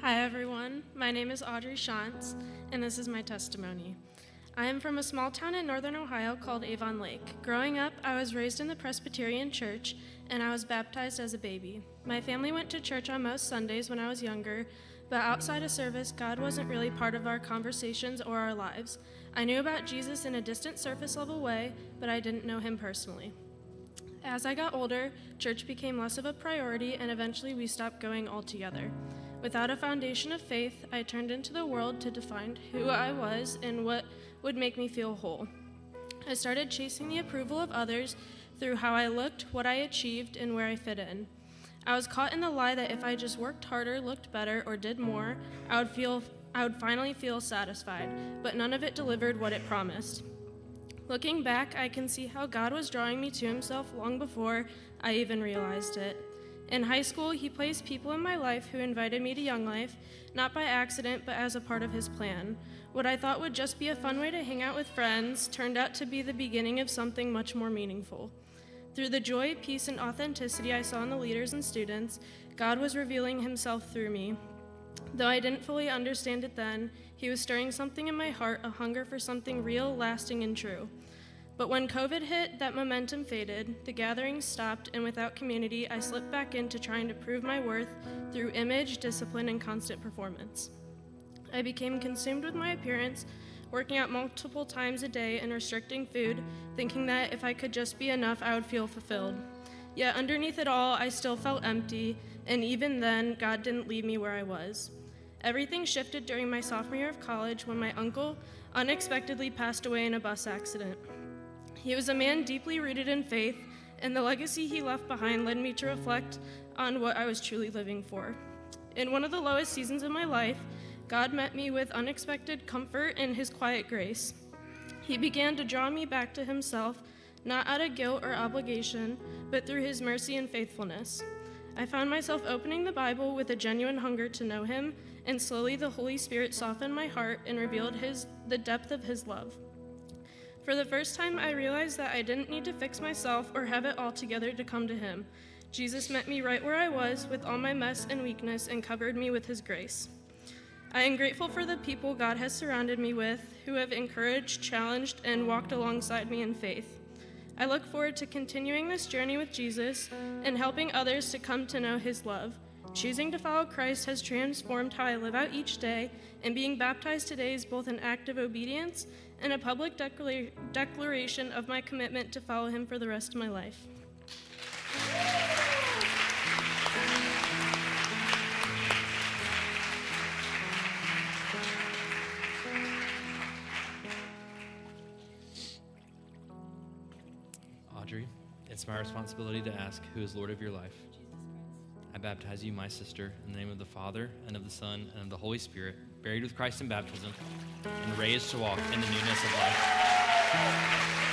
Hi everyone, my name is Audrey Schanz, and this is my testimony. I am from a small town in northern Ohio called Avon Lake. Growing up, I was raised in the Presbyterian church, and I was baptized as a baby. My family went to church on most Sundays when I was younger, but outside of service, God wasn't really part of our conversations or our lives. I knew about Jesus in a distant surface level way, but I didn't know him personally. As I got older, church became less of a priority, and eventually we stopped going altogether. Without a foundation of faith, I turned into the world to define who I was and what would make me feel whole. I started chasing the approval of others through how I looked, what I achieved, and where I fit in. I was caught in the lie that if I just worked harder, looked better, or did more, I would finally feel satisfied, but none of it delivered what it promised. Looking back, I can see how God was drawing me to himself long before I even realized it. In high school, he placed people in my life who invited me to Young Life, not by accident, but as a part of his plan. What I thought would just be a fun way to hang out with friends turned out to be the beginning of something much more meaningful. Through the joy, peace, and authenticity I saw in the leaders and students, God was revealing himself through me. Though I didn't fully understand it then, he was stirring something in my heart, a hunger for something real, lasting, and true. But when COVID hit, that momentum faded, the gatherings stopped, and without community, I slipped back into trying to prove my worth through image, discipline, and constant performance. I became consumed with my appearance, working out multiple times a day and restricting food, thinking that if I could just be enough, I would feel fulfilled. Yet underneath it all, I still felt empty, and even then, God didn't leave me where I was. Everything shifted during my sophomore year of college when my uncle unexpectedly passed away in a bus accident. He was a man deeply rooted in faith, and the legacy he left behind led me to reflect on what I was truly living for. In one of the lowest seasons of my life, God met me with unexpected comfort and his quiet grace. He began to draw me back to himself, not out of guilt or obligation, but through his mercy and faithfulness. I found myself opening the Bible with a genuine hunger to know him, and slowly the Holy Spirit softened my heart and revealed the depth of his love. For the first time, I realized that I didn't need to fix myself or have it all together to come to him. Jesus met me right where I was with all my mess and weakness and covered me with his grace. I am grateful for the people God has surrounded me with who have encouraged, challenged, and walked alongside me in faith. I look forward to continuing this journey with Jesus and helping others to come to know his love. Choosing to follow Christ has transformed how I live out each day, and being baptized today is both an act of obedience and a public declaration of my commitment to follow him for the rest of my life. Audrey, it's my responsibility to ask, who is Lord of your life? I baptize you, my sister, in the name of the Father, and of the Son, and of the Holy Spirit, buried with Christ in baptism, and raised to walk in the newness of life.